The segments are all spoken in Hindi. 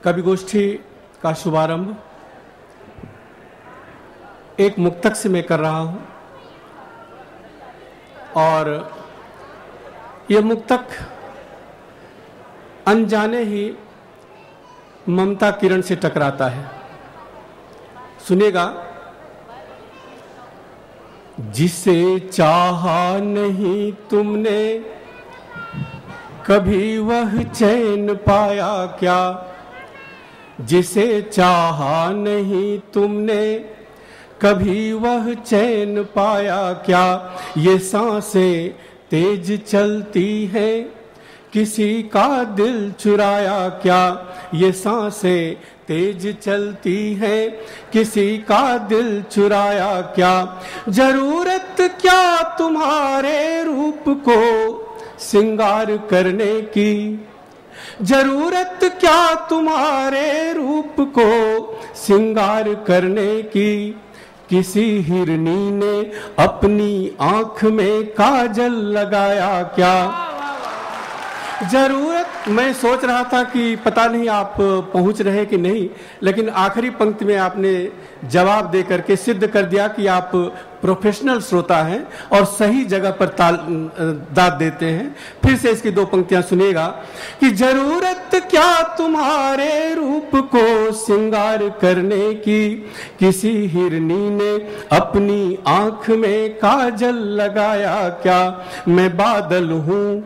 कवि गोष्ठी का शुभारंभ एक मुक्तक से मैं कर रहा हूं और यह मुक्तक अनजाने ही ममता किरण से टकराता है। सुनिएगा। जिसे चाहा नहीं तुमने कभी वह चैन पाया क्या, जिसे चाहा नहीं तुमने कभी वह चैन पाया क्या। ये सांसें तेज चलती हैं किसी का दिल चुराया क्या, ये सांसें तेज चलती हैं किसी का दिल चुराया क्या। जरूरत क्या तुम्हारे रूप को सिंगार करने की, जरूरत क्या तुम्हारे रूप को सिंगार करने की। किसी हिरनी ने अपनी आंख में काजल लगाया क्या। जरूरत, मैं सोच रहा था कि पता नहीं आप पहुंच रहे कि नहीं, लेकिन आखिरी पंक्ति में आपने जवाब दे करके सिद्ध कर दिया कि आप प्रोफेशनल श्रोता हैं और सही जगह पर दाद देते हैं। फिर से इसकी दो पंक्तियां सुनिएगा कि जरूरत क्या तुम्हारे रूप को सिंगार करने की, किसी हिरनी ने अपनी आंख में काजल लगाया क्या। मैं बादल हूं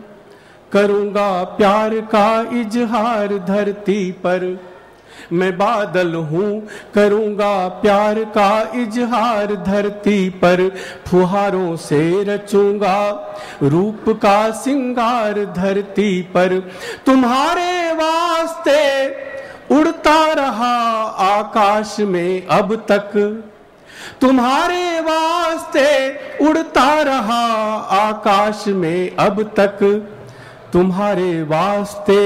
करूंगा प्यार का इजहार धरती पर, मैं बादल हूं करूंगा प्यार का इजहार धरती पर। फुहारों से रचूंगा रूप का सिंगार धरती पर। तुम्हारे वास्ते उड़ता रहा आकाश में अब तक, तुम्हारे वास्ते उड़ता रहा आकाश में अब तक। तुम्हारे वास्ते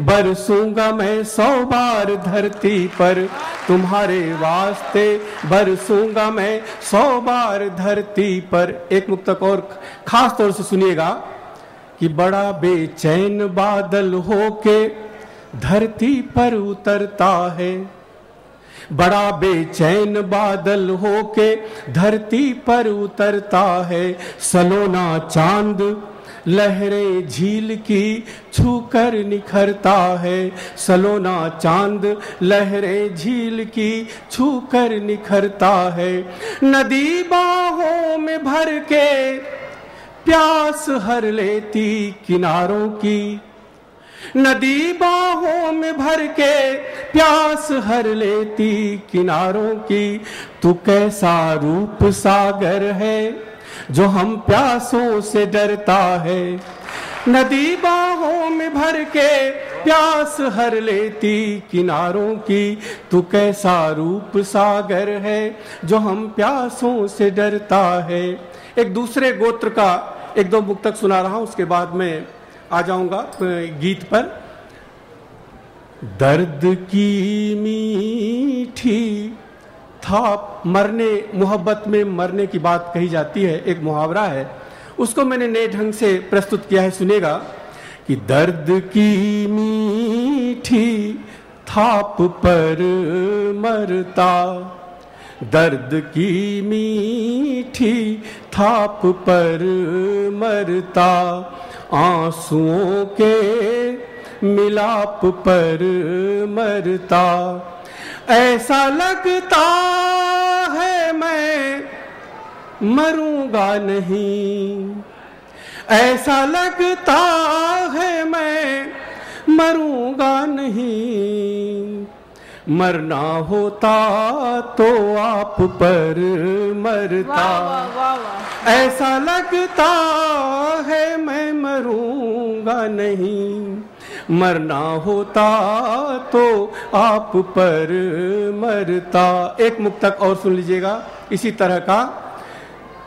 बरसूंगा मैं 100 बार धरती पर, तुम्हारे वास्ते बरसूंगा मैं 100 बार धरती पर। एक मुक्तक और खास तौर से सुनिएगा कि बड़ा बेचैन बादल होके धरती पर उतरता है, बड़ा बेचैन बादल होके धरती पर उतरता है। सलोना चांद लहरें झील की छूकर निखरता है, सलोना चांद लहरें झील की छूकर निखरता है। नदी बाहों में भर के प्यास हर लेती किनारों की, नदी बाहों में भर के प्यास हर लेती किनारों की। तू कैसा रूप सागर है जो हम प्यासों से डरता है, नदी बाहों में भर के प्यास हर लेती किनारों की। तू कैसा रूप सागर है जो हम प्यासों से डरता है। एक दूसरे गोत्र का एक दो मुक्तक सुना रहा हूं, उसके बाद में आ जाऊंगा गीत पर। दर्द की मीठी था, मरने, मोहब्बत में मरने की बात कही जाती है, एक मुहावरा है, उसको मैंने नए ढंग से प्रस्तुत किया है। सुनेगा कि दर्द की मीठी थाप पर मरता, दर्द की मीठी थाप पर मरता। आंसुओं के मिलाप पर मरता। ऐसा लगता है मैं मरूंगा नहीं, ऐसा लगता है मैं मरूंगा नहीं। मरना होता तो आप पर मरता। वाह, वाह, वाह। ऐसा लगता है मैं मरूंगा नहीं, मरना होता तो आप पर मरता। एक मुक्तक और सुन लीजिएगा इसी तरह का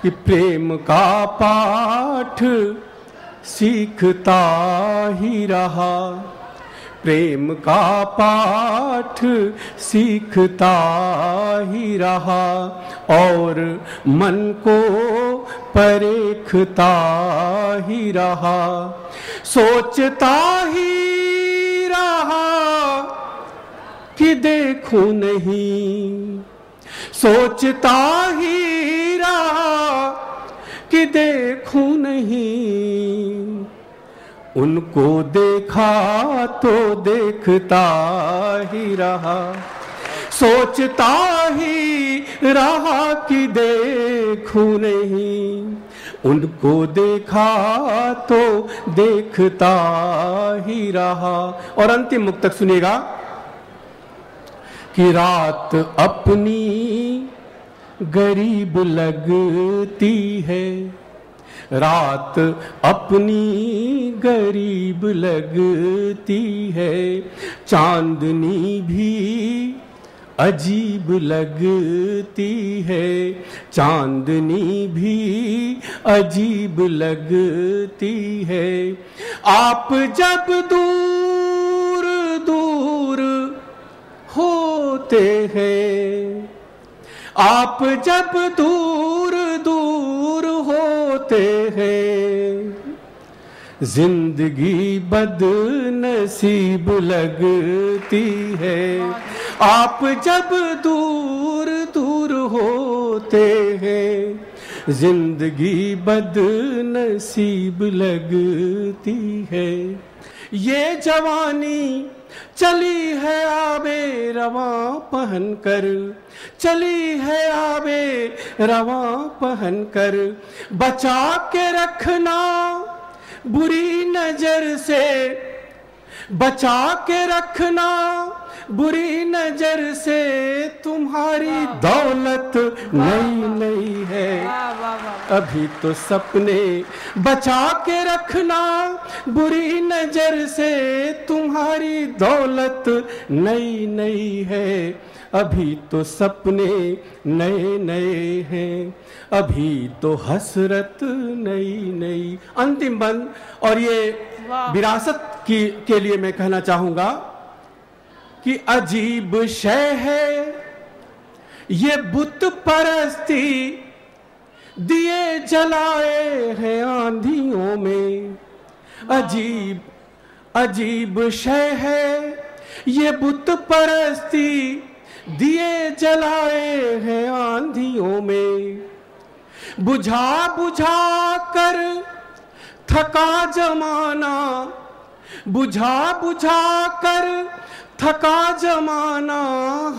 कि प्रेम का पाठ सीखता ही रहा, प्रेम का पाठ सीखता ही रहा और मन को परखता ही रहा, सोचता ही रहा कि देखूं नहीं, सोचता ही रहा कि देखूं नहीं, उनको देखा तो देखता ही रहा, सोचता ही रहा कि देखूं नहीं, उनको देखा तो देखता ही रहा। और अंतिम मुक्तक सुनिएगा कि रात अपनी गरीब लगती है, रात अपनी गरीब लगती है, चांदनी भी अजीब लगती है, चांदनी भी अजीब लगती है। आप जब दूर दूर होते हैं, आप जब दूर दूर होते हैं, जिंदगी बदनसीब लगती है। आप जब दूर दूर होते हैं, जिंदगी बदनसीब लगती है। ये जवानी चली है आबे रवां पहन कर, चली है आबे रवां पहन कर, बचा के रखना बुरी नजर से, बचा के रखना बुरी नजर से, तुम्हारी दौलत नई नई है, अभी तो सपने, बचा के रखना बुरी नजर से, तुम्हारी दौलत नई नई है, अभी तो सपने नए नए हैं, अभी तो हसरत नई नई। अंतिम बंद, और ये विरासत के लिए मैं कहना चाहूंगा कि अजीब शय है ये बुत परस्ती, दिए जलाए हैं आंधियों में, अजीब अजीब शय है ये बुत परस्ती, दिए जलाए हैं आंधियों में, बुझा बुझा कर थका जमाना, बुझा बुझा कर थका जमाना,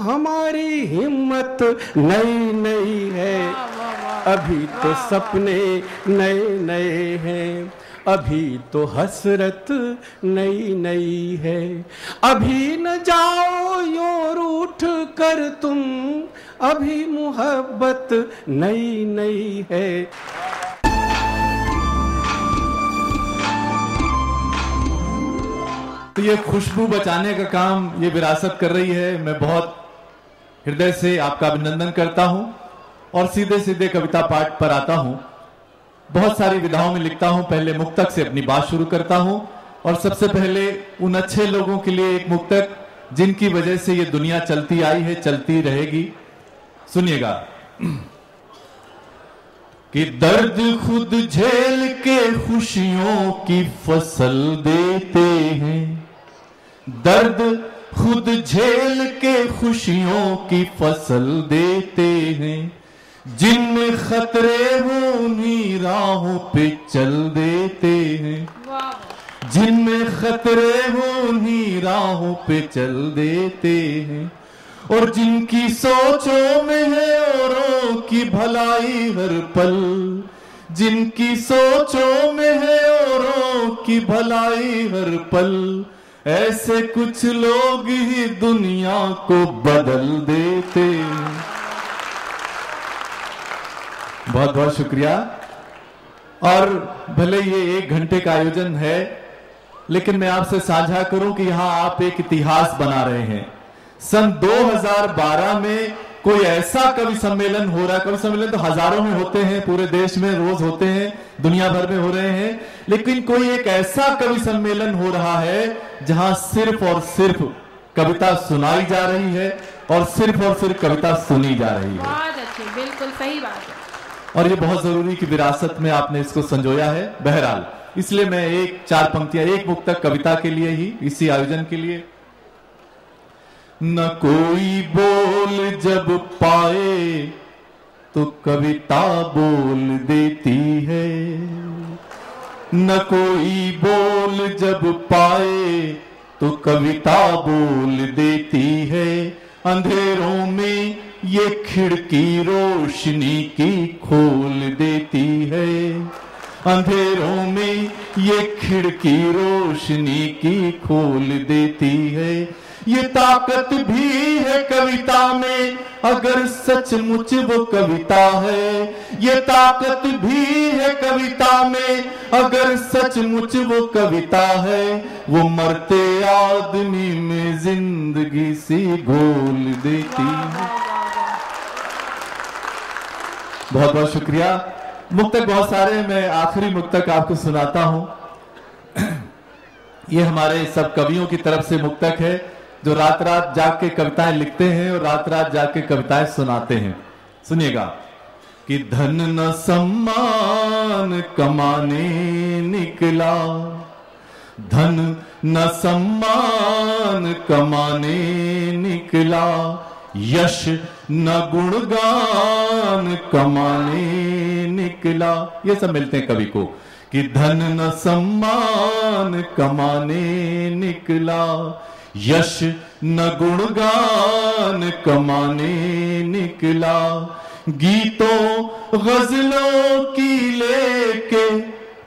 हमारी हिम्मत नई नई है, अभी तो सपने नए नए हैं, अभी तो हसरत नई नई है, अभी न जाओ यूं रूठ कर तुम, अभी मोहब्बत नई नई है। तो ये खुशबू बचाने का काम ये विरासत कर रही है। मैं बहुत हृदय से आपका अभिनंदन करता हूं और सीधे सीधे कविता पाठ पर आता हूं। बहुत सारी विधाओं में लिखता हूं, पहले मुक्तक से अपनी बात शुरू करता हूं और सबसे पहले उन अच्छे लोगों के लिए एक मुक्तक जिनकी वजह से ये दुनिया चलती आई है, चलती रहेगी। सुनिएगा कि दर्द खुद झेल के खुशियों की फसल देते हैं, दर्द खुद झेल के खुशियों की फसल देते हैं, जिनमें खतरे हो उन्हीं राहों पे चल देते हैं, जिनमें खतरे हो उन्हीं राहों पे चल देते हैं, और जिनकी सोचों में है औरों की भलाई हर पल, जिनकी सोचों में है औरों की भलाई हर पल, ऐसे कुछ लोग ही दुनिया को बदल देते हैं। बहुत बहुत शुक्रिया। और भले ये 1 घंटे का आयोजन है, लेकिन मैं आपसे साझा करूं कि यहां आप एक इतिहास बना रहे हैं। सन 2012 में कोई ऐसा कवि सम्मेलन हो रहा है, कवि सम्मेलन तो हजारों में होते हैं, पूरे देश में रोज होते हैं, दुनिया भर में हो रहे हैं, लेकिन कोई एक ऐसा कवि सम्मेलन हो रहा है जहां सिर्फ और सिर्फ कविता सुनाई जा रही है और सिर्फ कविता सुनी जा रही है। बहुत अच्छी, बिल्कुल सही बात है। और ये बहुत जरूरी कि विरासत में आपने इसको संजोया है। बहरहाल इसलिए मैं 4 पंक्तियां, एक मुक्तक कविता के लिए ही, इसी आयोजन के लिए। न कोई बोल जब पाए तो कविता बोल देती है, न कोई बोल जब पाए तो कविता बोल देती है। अंधेरों में ये खिड़की रोशनी की खोल देती है, अंधेरों में ये खिड़की रोशनी की खोल देती है। ये ताकत भी है कविता में अगर सचमुच वो कविता है, ये ताकत भी है कविता में अगर सचमुच वो कविता है। वो मरते आदमी में जिंदगी सी घोल देती है। बहुत बहुत शुक्रिया। मुक्तक बहुत सारे, मैं आखिरी मुक्तक आपको सुनाता हूं। ये हमारे सब कवियों की तरफ से मुक्तक है जो रात रात जाग के कविताएं लिखते हैं और रात रात जाग के कविताएं सुनाते हैं। सुनिएगा कि धन न सम्मान कमाने निकला, धन न सम्मान कमाने निकला, यश न गुणगान कमाने निकला। ये सब मिलते हैं कवि को कि धन न सम्मान कमाने निकला, यश न गुणगान कमाने निकला। गीतों गजलों की लेके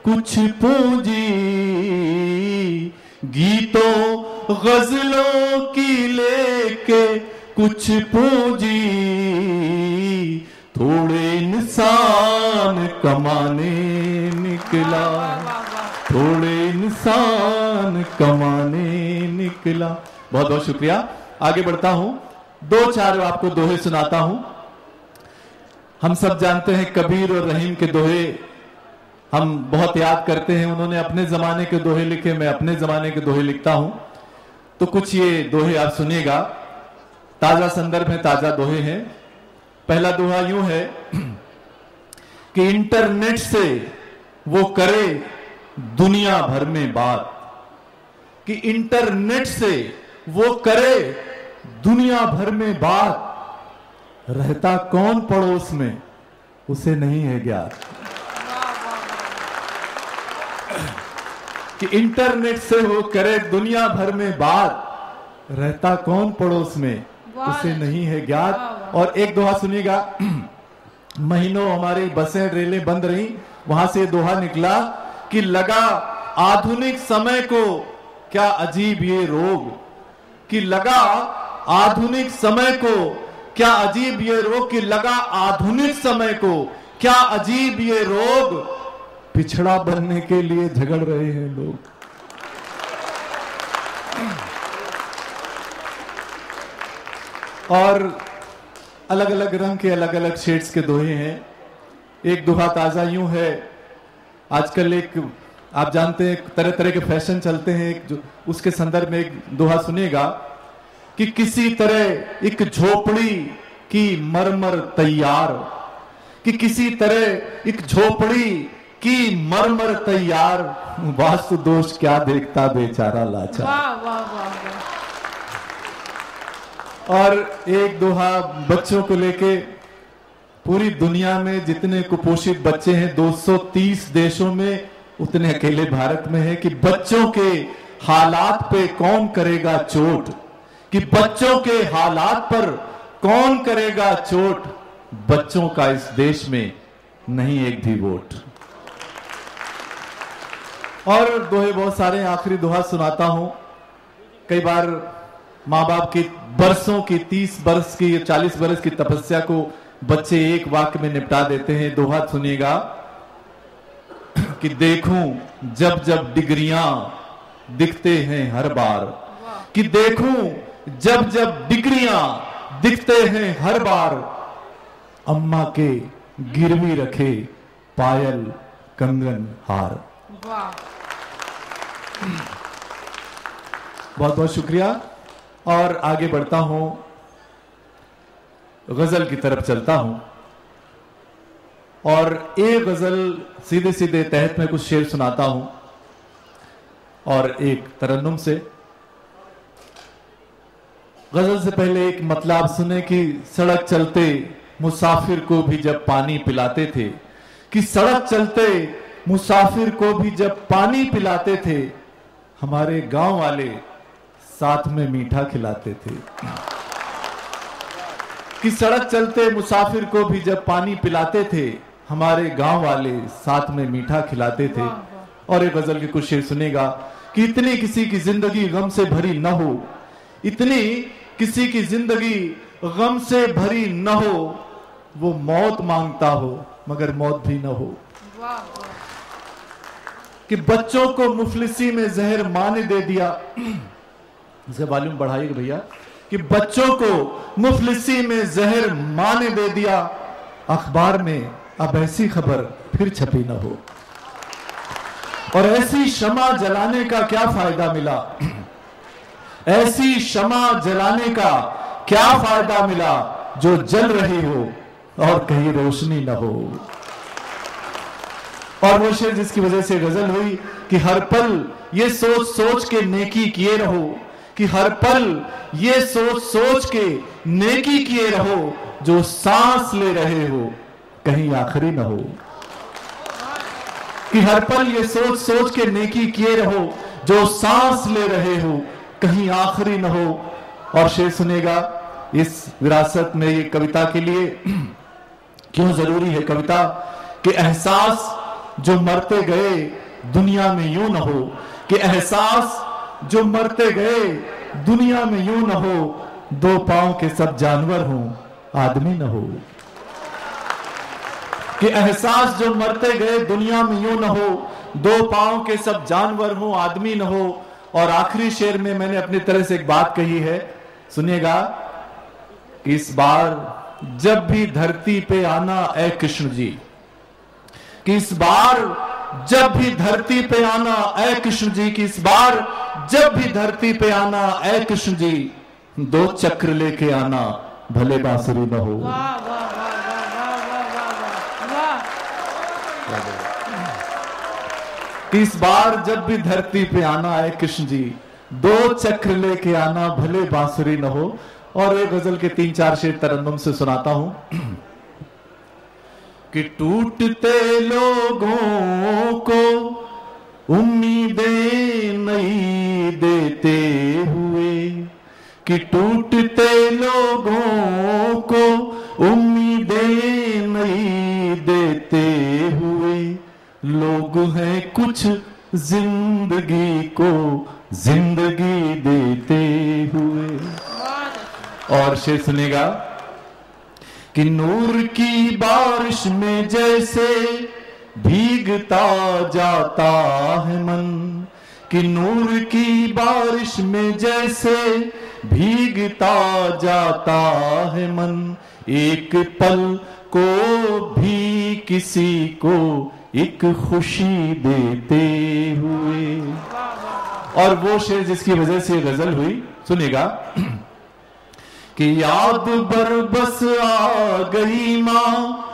कुछ पूंजी, गीतों गजलों की लेके कुछ पूंजी, थोड़े इंसान कमाने निकला, थोड़े इंसान कमाने निकला। बहुत बहुत शुक्रिया। आगे बढ़ता हूं, दो चार आपको दोहे सुनाता हूं। हम सब जानते हैं कबीर और रहीम के दोहे हम बहुत याद करते हैं। उन्होंने अपने जमाने के दोहे लिखे, मैं अपने जमाने के दोहे लिखता हूं। तो कुछ ये दोहे आप सुनिएगा, ताजा संदर्भ है, ताजा दोहे हैं। पहला दोहा यूं है कि इंटरनेट से वो करे दुनिया भर में बात, कि इंटरनेट से वो करे दुनिया भर में बात, रहता कौन पड़ोस में उसे नहीं है ज्ञात। कि इंटरनेट से वो करे दुनिया भर में बात, रहता कौन पड़ोस में उसे नहीं है ज्ञात। और एक दोहा सुनिएगा, महीनों हमारी बसें रेलें बंद रही, वहां से दोहा निकला कि लगा आधुनिक समय को क्या अजीब ये रोग, कि लगा आधुनिक समय को क्या अजीब ये रोग, कि लगा आधुनिक समय को क्या अजीब ये रोग, पिछड़ा बनने के लिए झगड़ रहे हैं लोग। और अलग अलग रंग के अलग अलग शेड्स के दोहे हैं। एक दोहा ताजा यूं है, आजकल एक आप जानते हैं तरह तरह के फैशन चलते हैं, एक जो उसके संदर्भ में एक दोहा सुनिएगा कि किसी तरह एक झोपड़ी की मरमर तैयार, कि किसी तरह एक झोपड़ी की मरमर तैयार, वास्तु दोष क्या देखता बेचारा लाचार। वाह वाह वाह। और एक दोहा बच्चों को लेके, पूरी दुनिया में जितने कुपोषित बच्चे हैं 230 देशों में, उतने अकेले भारत में है, कि बच्चों के हालात पे कौन करेगा चोट, कि बच्चों के हालात पर कौन करेगा चोट, बच्चों का इस देश में नहीं एक भी वोट। और दोहे बहुत सारे, आखिरी दोहा सुनाता हूं। कई बार माँ बाप की बरसों की 30 बरस की 40 बरस की तपस्या को बच्चे एक वाक्य में निपटा देते हैं। दोहा सुनिएगा कि देखूं जब जब डिग्रियां दिखते हैं हर बार, कि देखूं जब जब डिग्रियां दिखते हैं हर बार, अम्मा के गिरवी रखे पायल कंगन हार। बहुत बहुत शुक्रिया। और आगे बढ़ता हूं, गजल की तरफ चलता हूं। और एक गजल सीधे सीधे तहत में कुछ शेर सुनाता हूं और एक तरन्नुम से। गजल से पहले एक मतलब सुने कि सड़क चलते मुसाफिर को भी जब पानी पिलाते थे, कि सड़क चलते मुसाफिर को भी जब पानी पिलाते थे, हमारे गांव वाले साथ में मीठा खिलाते थे। कि सड़क चलते मुसाफिर को भी जब पानी पिलाते थे, हमारे गांव वाले साथ में मीठा खिलाते थे। और एक गजल के कुछ शेर सुनेगा कि इतनी किसी की जिंदगी गम से भरी न हो, इतनी किसी की जिंदगी गम से भरी न हो, वो मौत मांगता हो मगर मौत भी न हो। कि बच्चों को मुफलिसी में जहर मां ने दे दिया, इसे वॉल्यूम बढ़ाइएगा भैया, कि बच्चों को मुफलिसी में जहर मां ने दे दिया, अखबार में अब ऐसी खबर फिर छपी न हो। और ऐसी शमा जलाने का क्या फायदा मिला, ऐसी शमा जलाने का क्या फायदा मिला, जो जल रही हो और कहीं रोशनी न हो। और वो शेर जिसकी वजह से गजल हुई कि हर पल ये सोच सोच के नेकी किए रहो, कि हर पल ये सोच सोच के नेकी किए रहो, जो सांस ले रहे हो कहीं आखिरी न हो। कि हर पल ये सोच सोच के नेकी किए रहो, जो सांस ले रहे हो कहीं आखिरी न हो। और शेर सुनेगा इस विरासत में, ये कविता के लिए क्यों जरूरी है कविता, कि एहसास जो मरते गए दुनिया में यूं न हो, कि एहसास जो मरते गए दुनिया में यूं न हो, दो पांव के सब जानवर हों आदमी न हो। कि एहसास जो मरते गए दुनिया में यूं न हो, दो पांव के सब जानवर हों आदमी न हो। और आखिरी शेर में मैंने अपनी तरह से एक बात कही है, सुनिएगा कि इस बार जब भी धरती पे आना ऐ कृष्ण जी, कि इस बार जब भी धरती पे आना ऐ कृष्ण जी, कि इस बार जब भी धरती पे आना ऐ कृष्ण जी, दो चक्र लेके आना भले बांसुरी न हो। वाह वाह वाह वाह वाह वाह वाह। कि इस बार जब भी धरती पे आना है कृष्ण जी, दो चक्र लेके आना भले बांसुरी न हो। और एक गजल के 3-4 शेर तरन्नुम से सुनाता हूं कि टूटते लोगों को उम्मीदें नहीं देते हुए, कि टूटते लोगों को उम्मीदें नहीं देते हुए, लोग हैं कुछ जिंदगी को जिंदगी देते हुए। और शेर सुनेगा कि नूर की बारिश में जैसे भीगता जाता है मन, कि नूर की बारिश में जैसे भीगता जाता है मन, एक पल को भी किसी को एक खुशी देते हुए। और वो शेर जिसकी वजह से गजल हुई सुनेगा कि याद बरबस आ गई माँ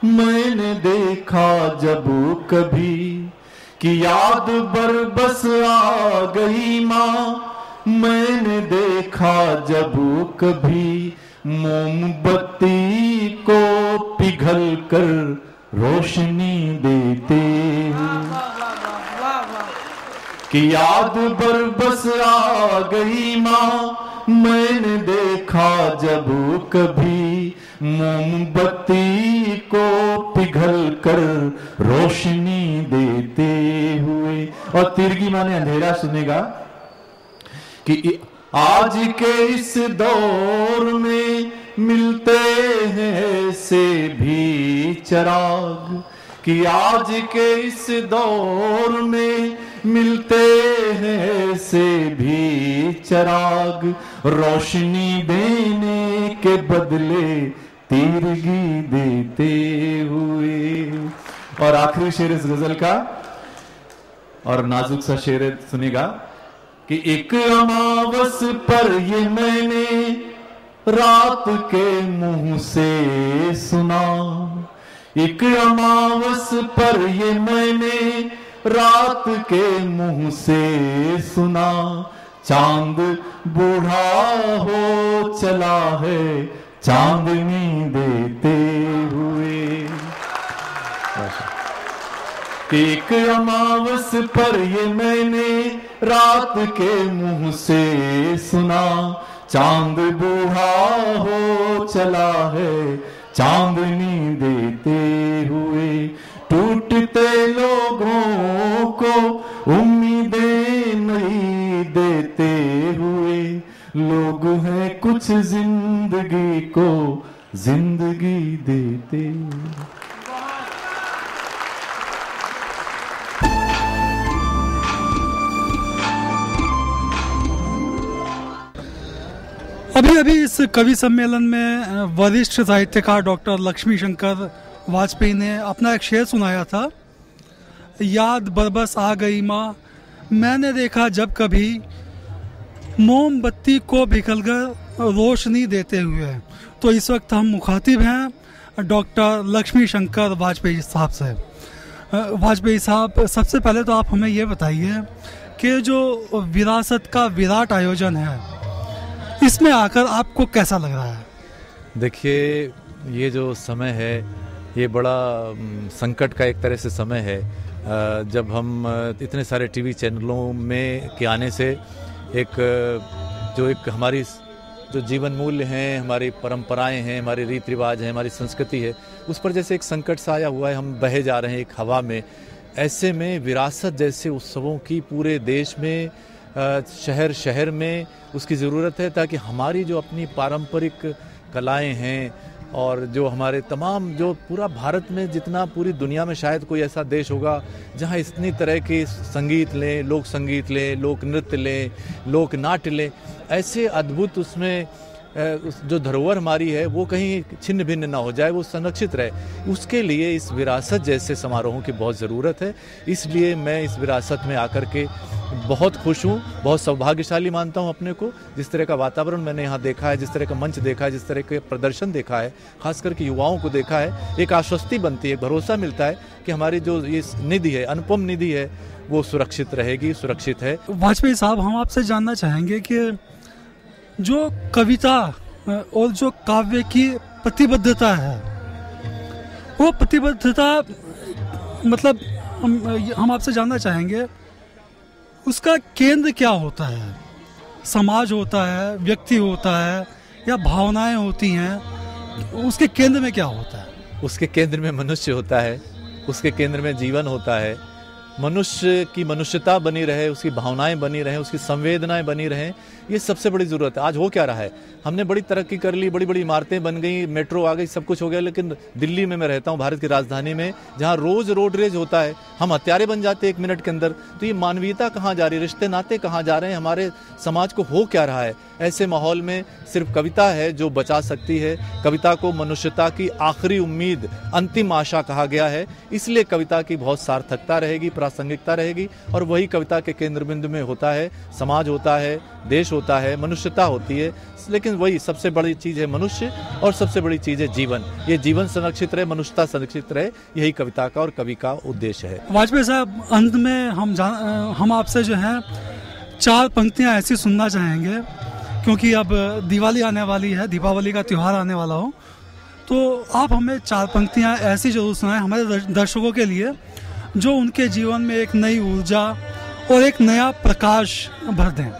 मैंने देखा जब कभी, कि याद बरबस आ गई माँ मैंने देखा जब कभी, मोमबत्ती को पिघल कर रोशनी देते हैं। कि याद बरबस आ गई माँ मैंने देखा जब कभी, मोमबत्ती को पिघल कर रोशनी देते हुए। और तिरगी माने अंधेरा सुनेगा कि आज के इस दौर में मिलते हैं ऐसे भी चिराग, कि आज के इस दौर में मिलते हैं ऐसे भी चिराग, रोशनी देने के बदले तीरगी देते हुए। और आखिरी शेर इस गजल का और नाजुक सा शेर सुनेगा कि एक अमावस पर ये मैंने रात के मुंह से सुना, एक अमावस पर ये मैंने रात के मुंह से सुना, चांद बूढ़ा हो चला है चांदनी देते हुए। एक अमावस पर ये मैंने रात के मुंह से सुना, चांद बूढ़ा हो चला है चांदनी देते हुए। टूटते लोगों को उम्मीदें नहीं देते हुए, लोग हैं कुछ जिंदगी को जिंदगी देते। अभी इस कवि सम्मेलन में वरिष्ठ साहित्यकार डॉक्टर लक्ष्मी शंकर वाजपेयी ने अपना एक शेर सुनाया था, याद बरबस आ गई माँ मैंने देखा जब कभी, मोमबत्ती को पिघलकर रोशनी देते हुए। तो इस वक्त हम मुखातिब हैं डॉक्टर लक्ष्मी शंकर वाजपेयी साहब से। वाजपेयी साहब, सबसे पहले तो आप हमें ये बताइए कि जो विरासत का विराट आयोजन है, इसमें आकर आपको कैसा लग रहा है? देखिए, ये जो समय है ये बड़ा संकट का एक तरह से समय है। जब हम इतने सारे टीवी चैनलों में के आने से एक हमारी जो जीवन मूल्य हैं, हमारी परंपराएं हैं, हमारे रीति रिवाज हैं, हमारी संस्कृति है, उस पर जैसे एक संकट सा आया हुआ है। हम बहे जा रहे हैं एक हवा में। ऐसे में विरासत जैसे उत्सवों की पूरे देश में, शहर शहर में उसकी ज़रूरत है, ताकि हमारी जो अपनी पारंपरिक कलाएं हैं और जो हमारे तमाम, जो पूरा भारत में, जितना पूरी दुनिया में शायद कोई ऐसा देश होगा जहां इतनी तरह के संगीत लें, लोक संगीत लें, लोक नृत्य लें, लोक नाट्य लें, ऐसे अद्भुत उसमें जो धरोहर हमारी है वो कहीं छिन्न भिन्न ना हो जाए, वो संरक्षित रहे। उसके लिए इस विरासत जैसे समारोहों की बहुत ज़रूरत है। इसलिए मैं इस विरासत में आकर के बहुत खुश हूँ, बहुत सौभाग्यशाली मानता हूँ अपने को। जिस तरह का वातावरण मैंने यहाँ देखा है, जिस तरह का मंच देखा है, जिस तरह के प्रदर्शन देखा है, खास करके युवाओं को देखा है, एक आश्वस्ति बनती है, भरोसा मिलता है कि हमारी जो ये निधि है, अनुपम निधि है, वो सुरक्षित रहेगी, सुरक्षित है। वाजपेयी साहब, हम आपसे जानना चाहेंगे कि जो कविता और जो काव्य की प्रतिबद्धता है, वो प्रतिबद्धता, मतलब हम आपसे जानना चाहेंगे उसका केंद्र क्या होता है? समाज होता है, व्यक्ति होता है, या भावनाएं होती हैं? उसके केंद्र में क्या होता है? उसके केंद्र में मनुष्य होता है, उसके केंद्र में जीवन होता है। मनुष्य की मनुष्यता बनी रहे, उसकी भावनाएं बनी रहे, उसकी संवेदनाएं बनी रहें, ये सबसे बड़ी ज़रूरत है। आज हो क्या रहा है, हमने बड़ी तरक्की कर ली, बड़ी बड़ी इमारतें बन गई, मेट्रो आ गई, सब कुछ हो गया, लेकिन दिल्ली में मैं रहता हूँ, भारत की राजधानी में, जहाँ रोज़ रोड रेज होता है, हम हत्यारे बन जाते हैं 1 मिनट के अंदर। तो ये मानवीयता कहाँ जा रही है, रिश्ते नाते कहाँ जा रहे हैं, हमारे समाज को हो क्या रहा है? ऐसे माहौल में सिर्फ कविता है जो बचा सकती है। कविता को मनुष्यता की आखिरी उम्मीद, अंतिम आशा कहा गया है, इसलिए कविता की बहुत सार्थकता रहेगी, प्रासंगिकता रहेगी, और वही कविता के केंद्र बिंदु में होता है। समाज होता है, देश होता है, मनुष्यता होती है, लेकिन वही सबसे बड़ी चीज़ है मनुष्य, और सबसे बड़ी चीज़ है जीवन। ये जीवन संरक्षित रहे, मनुष्यता संरक्षित रहे, यही कविता का और कवि का उद्देश्य है। वाजपेयी साहब, अंत में हम आपसे जो है 4 पंक्तियां ऐसी सुनना चाहेंगे, क्योंकि अब दिवाली आने वाली है, दीपावली का त्यौहार आने वाला हो, तो आप हमें 4 पंक्तियां ऐसी जरूर सुनाएं हमारे दर्शकों के लिए, जो उनके जीवन में एक नई ऊर्जा और एक नया प्रकाश भर दें।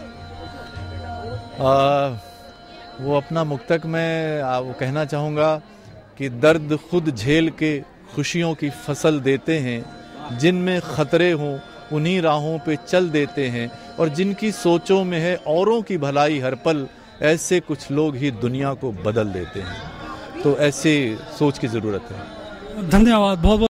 वो अपना मुक्तक में वो कहना चाहूँगा कि दर्द खुद झेल के खुशियों की फसल देते हैं, जिनमें खतरे हों उन्हीं राहों पे चल देते हैं, और जिनकी सोचों में है औरों की भलाई हर पल, ऐसे कुछ लोग ही दुनिया को बदल देते हैं। तो ऐसे सोच की ज़रूरत है। धन्यवाद, बहुत बहुत।